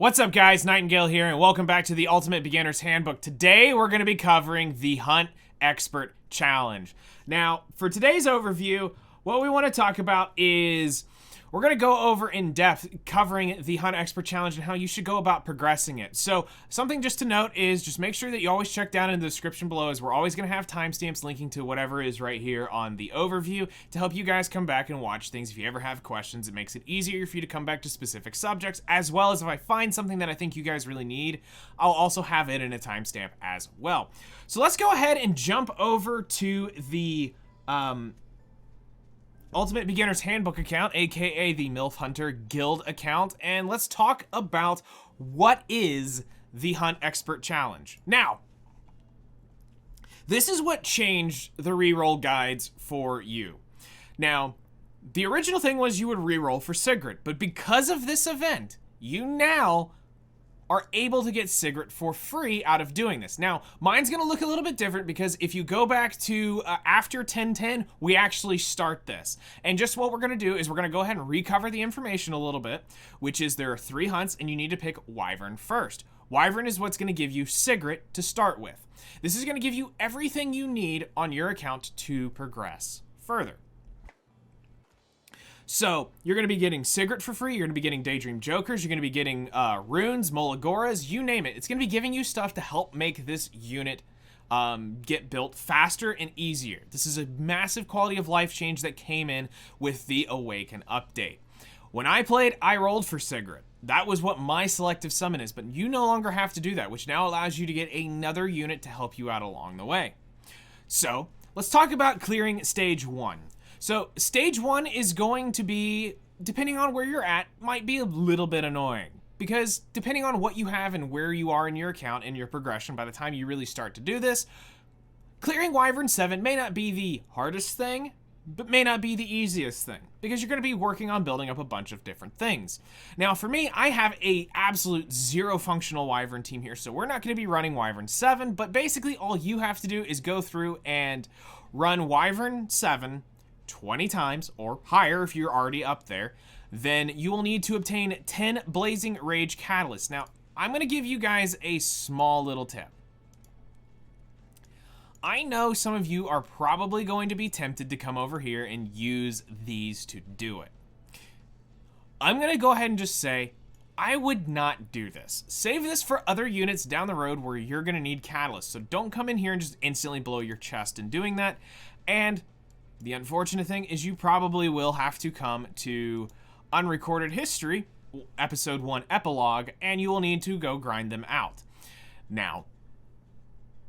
What's up, guys? Nightingale here, and welcome back to the Ultimate Beginner's Handbook. Today, we're going to be covering the Hunt Expert Challenge. Now, for today's overview, what we want to talk about is we're going to go over in depth covering the Hunt Expert Challenge and how you should go about progressing it. So, something just to note is just make sure that you always check down in the description below, as we're always going to have timestamps linking to whatever is right here on the overview to help you guys come back and watch things. If you ever have questions, it makes it easier for you to come back to specific subjects, as well as if I find something that I think you guys really need, I'll also have it in a timestamp as well. So let's go ahead and jump over to the Ultimate Beginner's Handbook account, aka the MILF Hunter Guild account, and let's talk about what is the Hunt Expert Challenge. Now, this is what changed the reroll guides for you. Now, the original thing was you would reroll for Sigrid, but because of this event, you now are able to get Sigrid for free out of doing this. Now, mine's gonna look a little bit different because if you go back to after 1010, we actually start this. And just what we're gonna do is we're gonna go ahead and recover the information a little bit, which is there are 3 hunts and you need to pick Wyvern first. Wyvern is what's gonna give you Sigrid to start with. This is gonna give you everything you need on your account to progress further. So, you're going to be getting Sigrid for free, you're going to be getting Daydream Jokers, you're going to be getting runes, Molagoras, you name it. It's going to be giving you stuff to help make this unit get built faster and easier. This is a massive quality of life change that came in with the Awaken update. When I played, I rolled for Sigrid. That was what my selective summon is, but you no longer have to do that, which now allows you to get another unit to help you out along the way. So, let's talk about clearing Stage 1. So, Stage 1 is going to be, depending on where you're at, might be a little bit annoying. Because depending on what you have and where you are in your account and your progression, by the time you really start to do this, clearing Wyvern 7 may not be the hardest thing, but may not be the easiest thing. Because you're going to be working on building up a bunch of different things. Now, for me, I have a absolute 0 functional Wyvern team here, so we're not going to be running Wyvern 7, but basically all you have to do is go through and run Wyvern 7 20 times or higher if you're already up there. Then you will need to obtain 10 Blazing Rage Catalysts. Now, I'm going to give you guys a small little tip. I know some of you are probably going to be tempted to come over here and use these to do it. I'm going to go ahead and just say, I would not do this. Save this for other units down the road where you're going to need catalysts. So don't come in here and just instantly blow your chest in doing that. And the unfortunate thing is you probably will have to come to Unrecorded History, Episode 1 Epilogue, and you will need to go grind them out. Now,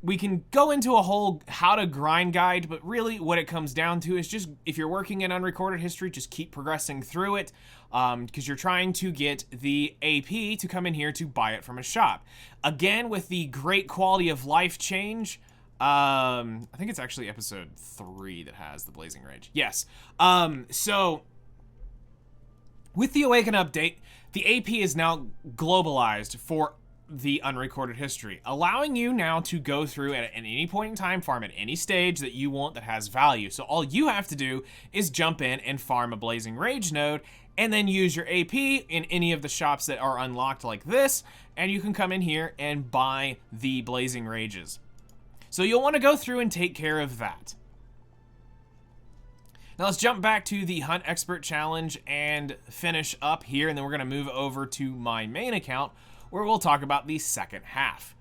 we can go into a whole how to grind guide, but really what it comes down to is just, if you're working in Unrecorded History, just keep progressing through it, because you're trying to get the AP to come in here to buy it from a shop. Again, with the great quality of life change, I think it's actually episode 3 that has the Blazing Rage. Yes. So with the Awaken update, the AP is now globalized for the Unrecorded History, allowing you now to go through at any point in time, farm at any stage that you want that has value. So all you have to do is jump in and farm a Blazing Rage node and then use your AP in any of the shops that are unlocked like this, and you can come in here and buy the Blazing Rages. So you'll want to go through and take care of that. Now let's jump back to the Hunt Expert Challenge and finish up here, and then we're going to move over to my main account where we'll talk about the second half.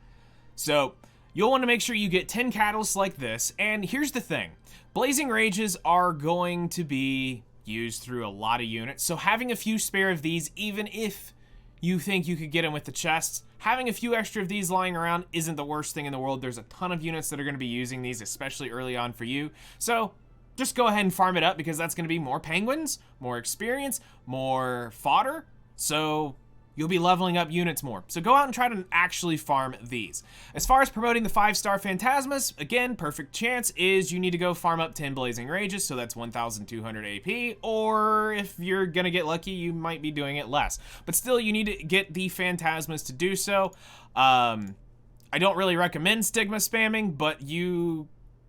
So you'll want to make sure you get 10 catalysts like this, and here's the thing. Blazing Rages are going to be used through a lot of units, so having a few spare of these, even if you think you could get them with the chests, having a few extra of these lying around isn't the worst thing in the world. There's a ton of units that are going to be using these, especially early on for you. So just go ahead and farm it up, because that's going to be more penguins, more experience, more fodder. So you'll be leveling up units more. So go out and try to actually farm these. As far as promoting the 5-star Phantasmas, again, perfect chance is you need to go farm up 10 Blazing Rages, so that's 1,200 AP, or if you're gonna get lucky, you might be doing it less. But still, you need to get the Phantasmas to do so. I don't really recommend stigma spamming, but you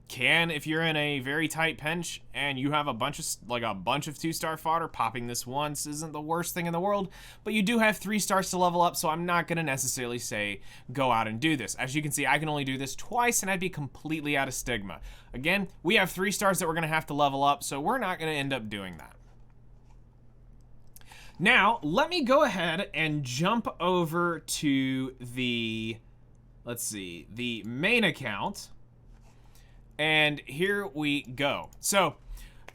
can, if you're in a very tight pinch and you have a bunch of 2-star fodder, popping this once isn't the worst thing in the world, but you do have 3 stars to level up, so I'm not going to necessarily say go out and do this. As you can see, I can only do this twice and I'd be completely out of stigma. Again, we have 3 stars that we're going to have to level up, so we're not going to end up doing that. Now, let me go ahead and jump over to the, let's see, the main account. And here we go. So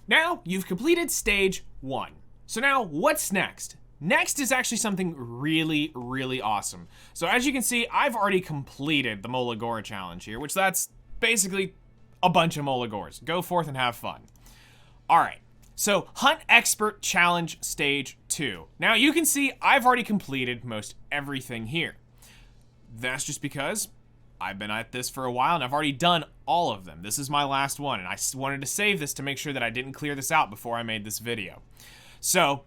now you've completed stage 1. So now what's next? Next is actually something really, really awesome. So as you can see, I've already completed the Molagora challenge here, which that's basically a bunch of Molagores. Go forth and have fun. All right. So Hunt Expert Challenge Stage 2. Now you can see I've already completed most everything here. That's just because I've been at this for a while and I've already done all of them. This is my last one and I wanted to save this to make sure that I didn't clear this out before I made this video. So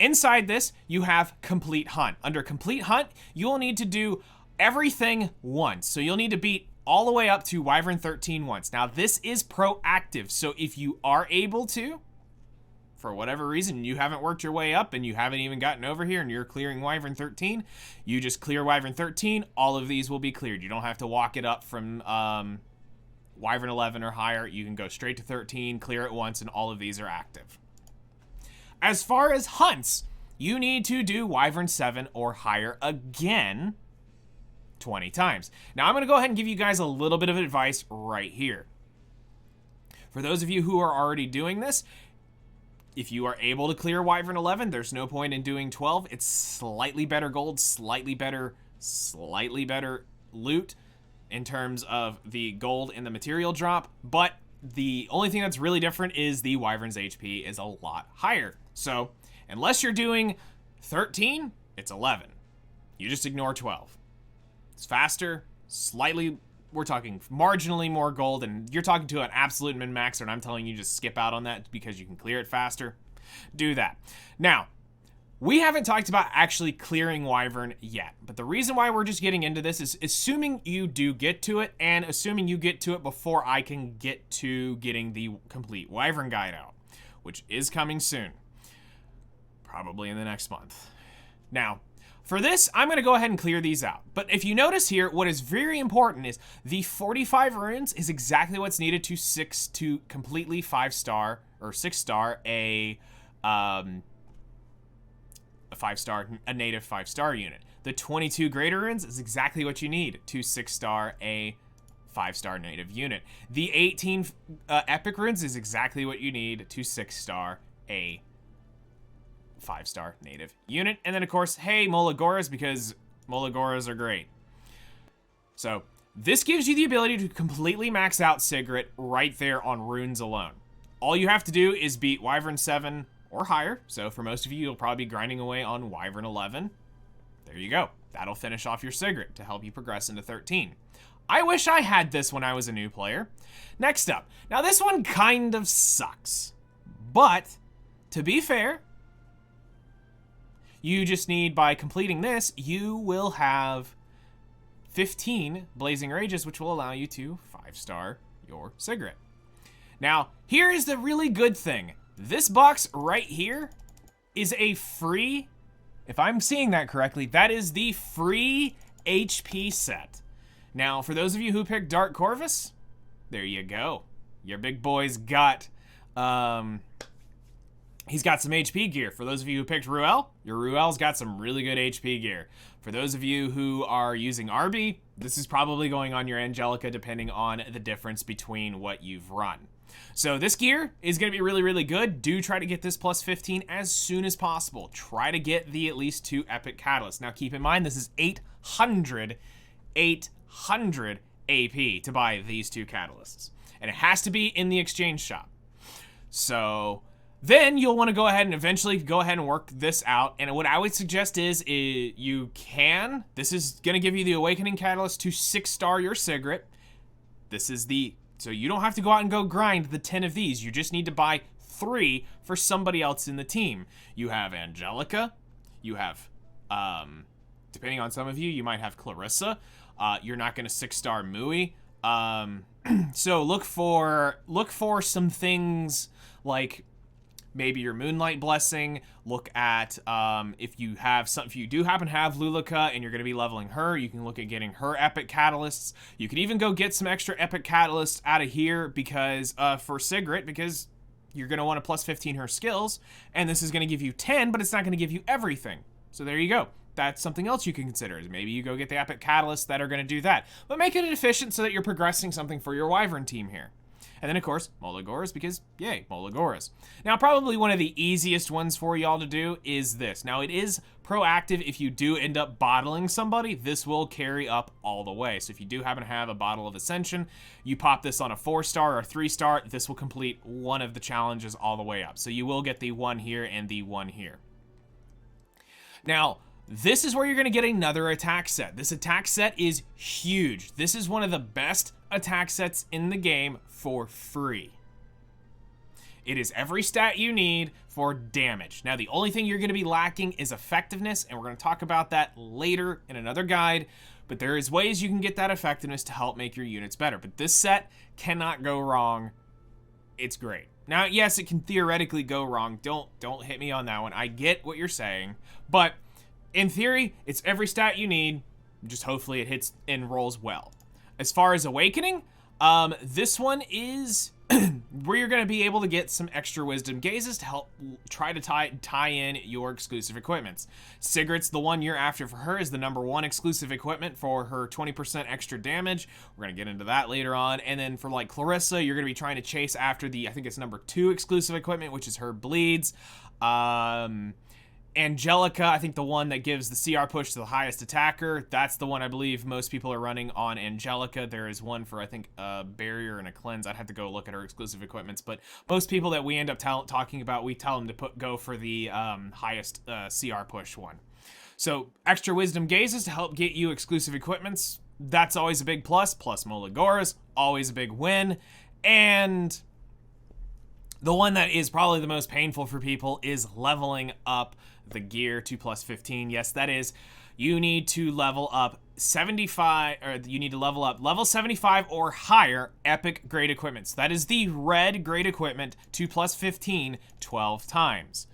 inside this, you have Complete Hunt. Under Complete Hunt, you'll need to do everything once. So you'll need to beat all the way up to Wyvern 13 once. Now this is proactive, so if you are able to, for whatever reason, you haven't worked your way up and you haven't even gotten over here and you're clearing Wyvern 13, you just clear Wyvern 13, all of these will be cleared. You don't have to walk it up from Wyvern 11 or higher. You can go straight to 13, clear it once, and all of these are active. As far as hunts, you need to do Wyvern 7 or higher again 20 times. Now I'm going to go ahead and give you guys a little bit of advice right here. For those of you who are already doing this, if you are able to clear Wyvern 11, there's no point in doing 12. It's slightly better gold, slightly better loot in terms of the gold and the material drop, but the only thing that's really different is the Wyvern's HP is a lot higher. So unless you're doing 13, it's 11. You just ignore 12. It's faster, slightly, we're talking marginally more gold, and you're talking to an absolute min-maxer, and I'm telling you just skip out on that because you can clear it faster. Do that. Now, we haven't talked about actually clearing Wyvern yet, but the reason why we're just getting into this is assuming you do get to it, and assuming you get to it before I can get to getting the complete Wyvern guide out, which is coming soon. Probably in the next month. Now, for this, I'm going to go ahead and clear these out. But if you notice here, what is very important is the 45 runes is exactly what's needed to completely 5-star or 6-star a native 5-star unit. The 22 greater runes is exactly what you need to 6-star a 5-star native unit. The 18 epic runes is exactly what you need to 6-star a 5-star native unit. And then of course, hey, Molagoras, because Molagoras are great. So this gives you the ability to completely max out Sigrid right there on runes alone. All you have to do is beat Wyvern 7 or higher. So for most of you, you'll probably be grinding away on Wyvern 11. There you go. That'll finish off your Sigrid to help you progress into 13. I wish I had this when I was a new player. Next up. Now this one kind of sucks, but to be fair, you just need, by completing this, you will have 15 Blazing Rages, which will allow you to 5-star your Sigrid. Now, here is the really good thing. This box right here is a free, if I'm seeing that correctly, that is the free HP set. Now, for those of you who picked Dark Corvus, there you go. Your big boy's got, he's got some HP gear. For those of you who picked Ruel, your Ruel's got some really good HP gear. For those of you who are using RB, this is probably going on your Angelica depending on the difference between what you've run. So this gear is going to be really, really good. Do try to get this plus 15 as soon as possible. Try to get the at least 2 epic catalysts. Now keep in mind, this is 800 AP to buy these 2 catalysts. And it has to be in the exchange shop. So then you'll want to go ahead and eventually go ahead and work this out. And what I would suggest is you can, this is going to give you the Awakening Catalyst to 6-star your Sigrid. This is so you don't have to go out and go grind the 10 of these. You just need to buy 3 for somebody else in the team. You have Angelica. You have, depending on some of you, you might have Clarissa. You're not going to 6-star Mui. So look for some things like maybe your Moonlight Blessing. Look at if you do happen to have Lulika and you're going to be leveling her, you can look at getting her epic catalysts. You can even go get some extra epic catalysts out of here because for Sigrid, because you're going to want to plus 15 her skills, and this is going to give you 10, but it's not going to give you everything. So there you go. That's something else you can consider. Is maybe you go get the epic catalysts that are going to do that, but make it efficient so that you're progressing something for your Wyvern team here. And then, of course, Molagoras, because, yay, Molagoras. Now, probably one of the easiest ones for y'all to do is this. Now, it is proactive. If you do end up bottling somebody, this will carry up all the way. So if you do happen to have a Bottle of Ascension, you pop this on a 4-star or 3-star, this will complete one of the challenges all the way up. So you will get the 1 here and the 1 here. Now, this is where you're going to get another attack set. This attack set is huge. This is one of the best attack sets in the game for free. It is every stat you need for damage. Now, the only thing you're going to be lacking is effectiveness, and we're going to talk about that later in another guide, but there is ways you can get that effectiveness to help make your units better. But this set cannot go wrong. It's great. Now, yes, it can theoretically go wrong. Don't hit me on that one. I get what you're saying, but in theory, it's every stat you need. Just hopefully it hits and rolls well. As far as Awakening, this one is where you're going to be able to get some extra Wisdom Gazes to help try to tie in your exclusive equipments. Sigrid's the one you're after for her is the #1 exclusive equipment for her 20% extra damage. We're going to get into that later on. And then for like Clarissa, you're going to be trying to chase after the, I think it's #2 exclusive equipment, which is her bleeds. Angelica, I think the one that gives the CR push to the highest attacker, that's the one I believe most people are running on Angelica. There is one for, I think, a barrier and a cleanse. I'd have to go look at her exclusive equipments, but most people that we end up talking about, we tell them to go for the highest CR push one. So extra Wisdom Gazes to help get you exclusive equipments, that's always a big plus. Plus Molagoras, always a big win. And the one that is probably the most painful for people is leveling up the gear to plus 15. Yes, that is. You need to level up 75, or you need to level up level 75 or higher epic grade equipment. So that is the red grade equipment to plus 15 12 times.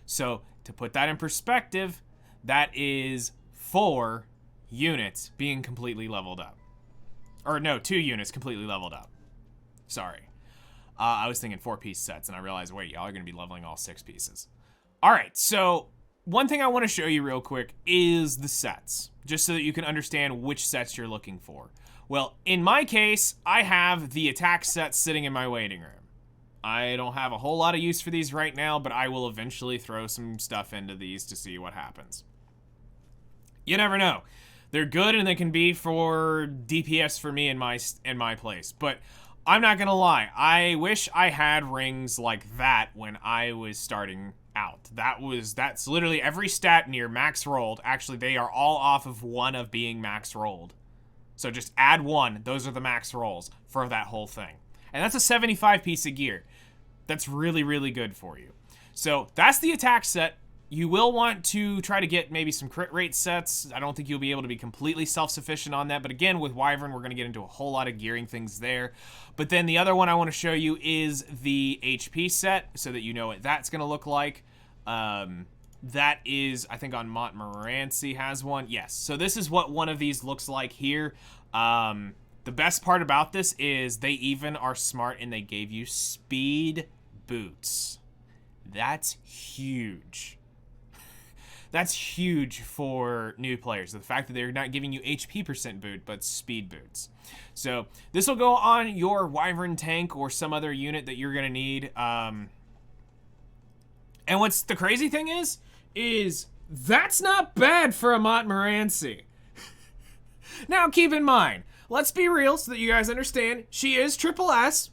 So to put that in perspective, that is 4 units being completely leveled up. Or no, 2 units completely leveled up. Sorry. I was thinking 4-piece sets, and I realized, wait, y'all are going to be leveling all 6 pieces. All right, so one thing I want to show you real quick is the sets, just so that you can understand which sets you're looking for. Well, in my case, I have the attack set sitting in my waiting room. I don't have a whole lot of use for these right now, but I will eventually throw some stuff into these to see what happens. You never know. They're good, and they can be for DPS for me in my place, but I'm not gonna lie, I wish I had rings like that when I was starting out. That's literally every stat near max rolled. Actually, they are all off of 1 of being max rolled. So just add 1, those are the max rolls for that whole thing. And that's a 75 piece of gear. That's really, really good for you. So that's the attack set. You will want to try to get maybe some crit rate sets. I don't think you'll be able to be completely self-sufficient on that. But again, with Wyvern, we're going to get into a whole lot of gearing things there. But then the other one I want to show you is the HP set so that you know what that's going to look like. That is, I think on Montmorency has one. Yes. So this is what one of these looks like here. The best part about this is they even are smart and they gave you speed boots. That's huge. That's huge for new players. The fact that they're not giving you HP % boot, but speed boots. So this will go on your Wyvern tank or some other unit that you're going to need. And what's the crazy thing is that's not bad for a Montmorency. Now keep in mind, let's be real so that you guys understand, she is triple S,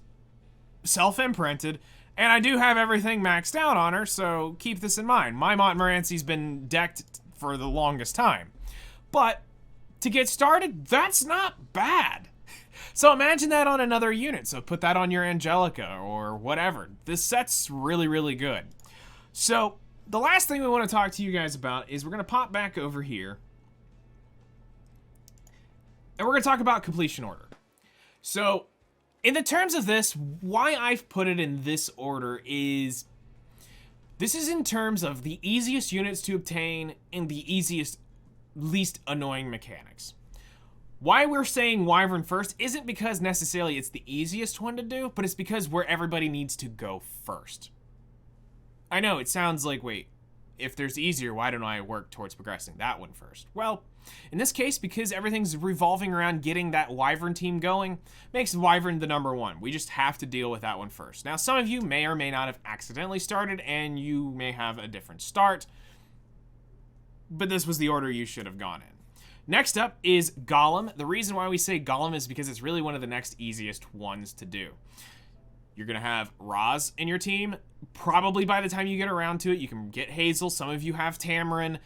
self-imprinted, and I do have everything maxed out on her, so keep this in mind. My Montmorency's been decked for the longest time. But to get started, that's not bad. So imagine that on another unit. So put that on your Angelica or whatever. This set's really, really good. So the last thing we want to talk to you guys about is we're going to pop back over here. And we're going to talk about completion order. So, in the terms of this, why I've put it in this order is this is in terms of the easiest units to obtain and the easiest, least annoying mechanics. Why we're saying Wyvern first isn't because necessarily it's the easiest one to do, but it's because where everybody needs to go first. I know, it sounds like, wait, if there's easier, why don't I work towards progressing that one first? Well, in this case, because everything's revolving around getting that Wyvern team going, makes Wyvern the number one. We just have to deal with that one first. Now, some of you may or may not have accidentally started, and you may have a different start, but this was the order you should have gone in. Next up is Golem. The reason why we say Golem is because it's really one of the next easiest ones to do. You're going to have Roz in your team. Probably by the time you get around to it, you can get Hazel. Some of you have Tamarin.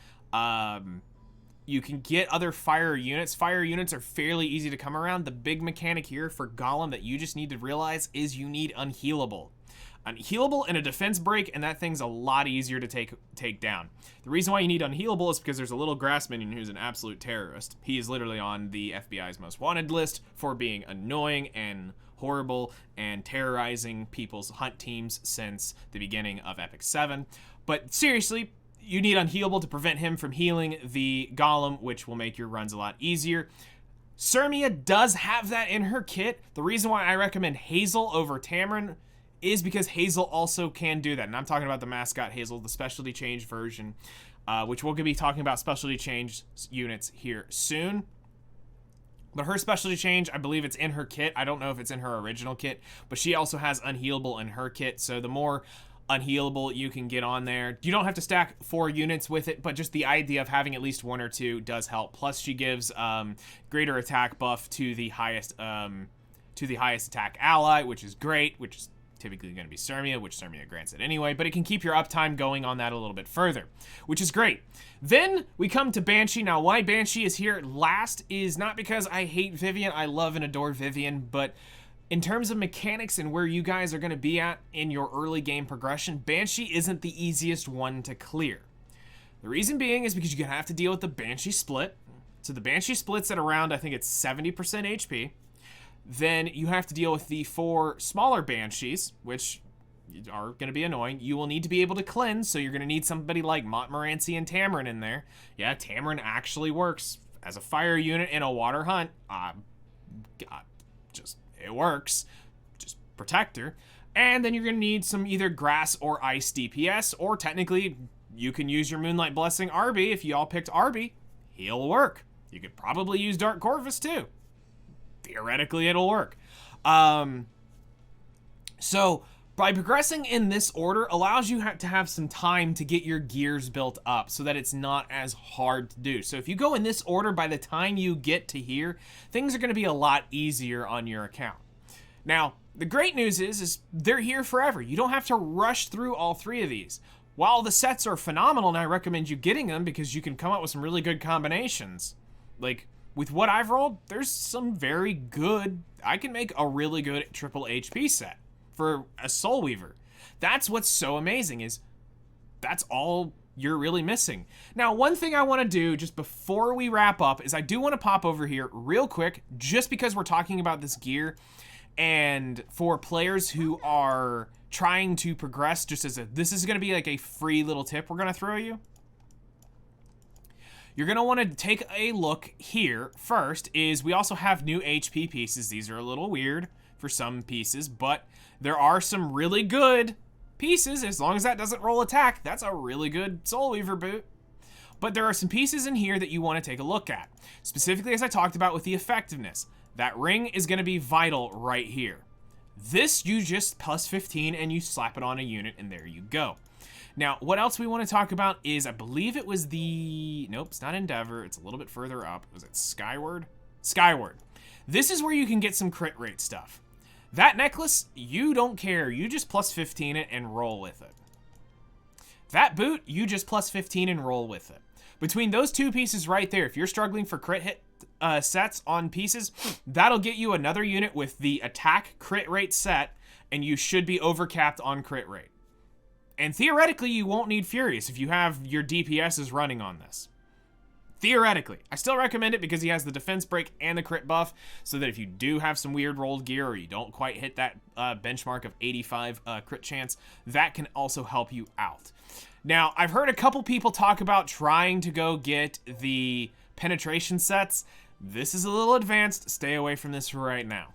You can get other fire units. Fire units are fairly easy to come around. The big mechanic here for Golem that you just need to realize is you need Unhealable. Unhealable and a defense break, and that thing's a lot easier to take down. The reason why you need Unhealable is because there's a little grass minion who's an absolute terrorist. He is literally on the FBI's most wanted list for being annoying and horrible and terrorizing people's hunt teams since the beginning of Epic 7. But seriously, you need Unhealable to prevent him from healing the Golem, which will make your runs a lot easier. Sirmia does have that in her kit. The reason why I recommend Hazel over Tamarin is because Hazel also can do that. And I'm talking about the mascot Hazel, the specialty change version, which we're going to be talking about specialty change units here soon. But her specialty change, I believe it's in her kit. I don't know if it's in her original kit, but she also has Unhealable in her kit. So the more Unhealable you can get on there, you don't have to stack 4 units with it, but just the idea of having at least 1 or 2 does help. Plus she gives greater attack buff to the highest attack ally, which is great, which is typically going to be Sirmia, which Sirmia grants it anyway, but it can keep your uptime going on that a little bit further, which is great. Then we come to Banshee. Now, why Banshee is here last is not because I hate Vivian. I love and adore Vivian, but in terms of mechanics and where you guys are going to be at in your early game progression, Banshee isn't the easiest one to clear. The reason being is because you're going to have to deal with the Banshee split. So the Banshee splits at around, I think it's 70% HP. Then you have to deal with the 4 smaller Banshees, which are going to be annoying. You will need to be able to cleanse, so you're going to need somebody like Montmorency and Tamarin in there. Yeah, Tamarin actually works as a fire unit in a water hunt. It works. Just protect her. And then you're going to need some either grass or ice DPS, or technically you can use your Moonlight Blessing Arby. If you all picked Arby, he'll work. You could probably use Dark Corvus too. Theoretically, it'll work. So by progressing in this order allows you to have some time to get your gears built up so that it's not as hard to do. So if you go in this order, by the time you get to here, things are going to be a lot easier on your account. Now, the great news is they're here forever. You don't have to rush through all 3 of these. While the sets are phenomenal, and I recommend you getting them because you can come up with some really good combinations, like with what I've rolled, there's some very good, I can make a really good triple HP set for a Soul Weaver. That's what's so amazing, is that's all you're really missing. Now, one thing I want to do just before we wrap up is I do want to pop over here real quick, just because we're talking about this gear, and for players who are trying to progress, just as this is going to be like a free little tip we're going to throw you. You're going to want to take a look here first, is we also have new HP pieces. These are a little weird for some pieces, but there are some really good pieces. As long as that doesn't roll attack, that's a really good Soul Weaver boot. But there are some pieces in here that you want to take a look at. Specifically, as I talked about with the effectiveness, that ring is going to be vital right here. This, you just plus 15 and you slap it on a unit, and there you go. Now, what else we want to talk about is, I believe it was the... Nope, it's not Endeavor. It's a little bit further up. Was it Skyward? Skyward. This is where you can get some crit rate stuff. That necklace, you don't care. You just plus 15 it and roll with it. That boot, you just plus 15 and roll with it. Between those 2 pieces right there, if you're struggling for crit hit sets on pieces, that'll get you another unit with the attack crit rate set, and you should be overcapped on crit rate. And theoretically, you won't need Furious if you have your DPSs running on this. Theoretically. I still recommend it because he has the defense break and the crit buff, so that if you do have some weird rolled gear or you don't quite hit that benchmark of 85 crit chance, that can also help you out. Now, I've heard a couple people talk about trying to go get the penetration sets. This is a little advanced. Stay away from this right now.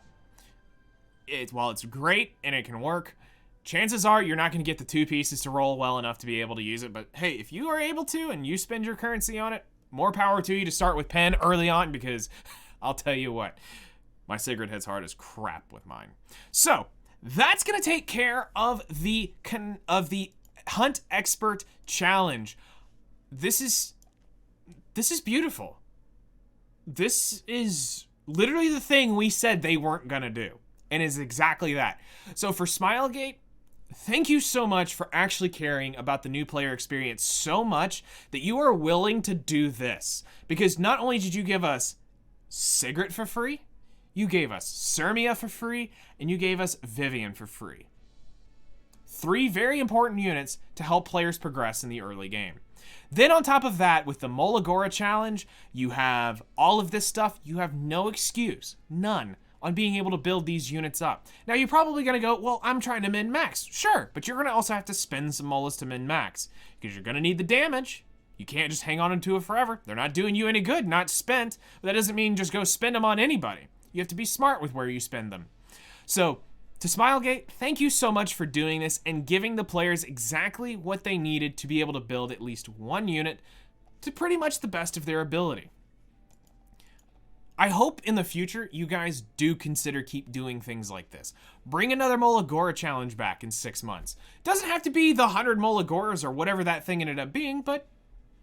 While it's great and it can work, chances are you're not going to get the 2 pieces to roll well enough to be able to use it. But hey, if you are able to and you spend your currency on it, more power to you to start with pen early on, because I'll tell you what, my cigarette hits hard as crap with mine. So that's going to take care of the Hunt Expert Challenge. This is beautiful. This is literally the thing we said they weren't going to do, and is exactly that. So for Smilegate, thank you so much for actually caring about the new player experience so much that you are willing to do this. Because not only did you give us Sigrid for free, you gave us Sirmia for free, and you gave us Vivian for free. 3 very important units to help players progress in the early game. Then on top of that, with the Molagora challenge, you have all of this stuff. You have no excuse, none, on being able to build these units up. Now, you're probably going to go, well, I'm trying to min-max. Sure, but you're going to also have to spend some molas to min-max, because you're going to need the damage. You can't just hang on to it forever. They're not doing you any good, not spent. But that doesn't mean just go spend them on anybody. You have to be smart with where you spend them. So, to Smilegate, thank you so much for doing this and giving the players exactly what they needed to be able to build at least 1 unit to pretty much the best of their ability. I hope in the future you guys do consider keep doing things like this. Bring another Molagora challenge back in 6 months. Doesn't have to be the 100 Molagoras or whatever that thing ended up being, but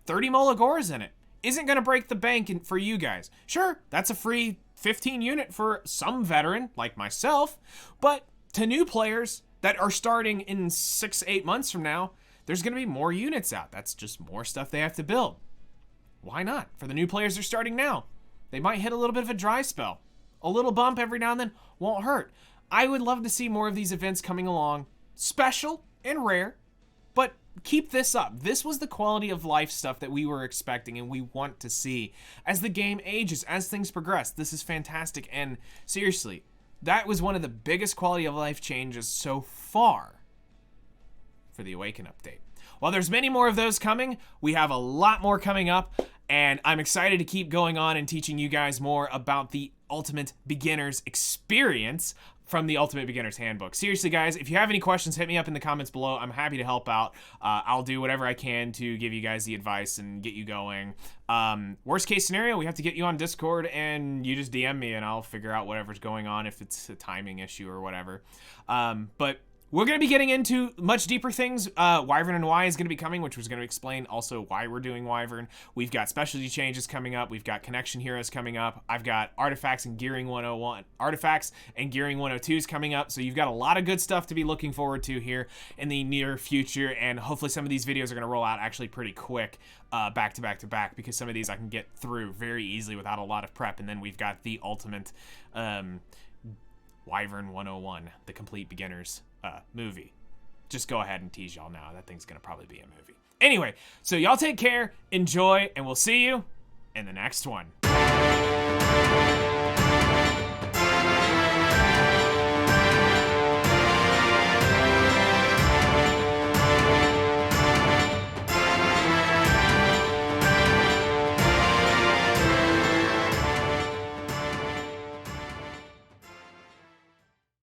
30 Molagoras in it isn't going to break the bank for you guys. Sure, that's a free 15 unit for some veteran like myself, but to new players that are starting in 6-8 months from now, there's going to be more units out. That's just more stuff they have to build. Why not? For the new players that are starting now, they might hit a little bit of a dry spell. A little bump every now and then won't hurt. I would love to see more of these events coming along. Special and rare, but keep this up. This was the quality of life stuff that we were expecting and we want to see. As the game ages, as things progress, this is fantastic. And seriously, that was one of the biggest quality of life changes so far for the Awaken update. While there's many more of those coming, we have a lot more coming up. And I'm excited to keep going on and teaching you guys more about the Ultimate Beginner's experience from the Ultimate Beginner's Handbook. Seriously, guys, if you have any questions, hit me up in the comments below. I'm happy to help out. I'll do whatever I can to give you guys the advice and get you going. Worst case scenario, we have to get you on Discord and you just DM me and I'll figure out whatever's going on, if it's a timing issue or whatever. But we're going to be getting into much deeper things. Wyvern and Y is going to be coming, which was going to explain also why we're doing Wyvern. We've got specialty changes coming up. We've got connection heroes coming up. I've got artifacts and gearing 101, artifacts and gearing 102s coming up. So you've got a lot of good stuff to be looking forward to here in the near future. And hopefully some of these videos are going to roll out actually pretty quick, back to back to back, because some of these I can get through very easily without a lot of prep. And then we've got the ultimate Wyvern 101, the complete beginners movie. Just go ahead and tease y'all now. That thing's gonna probably be a movie. Anyway, so y'all take care, enjoy, and we'll see you in the next one.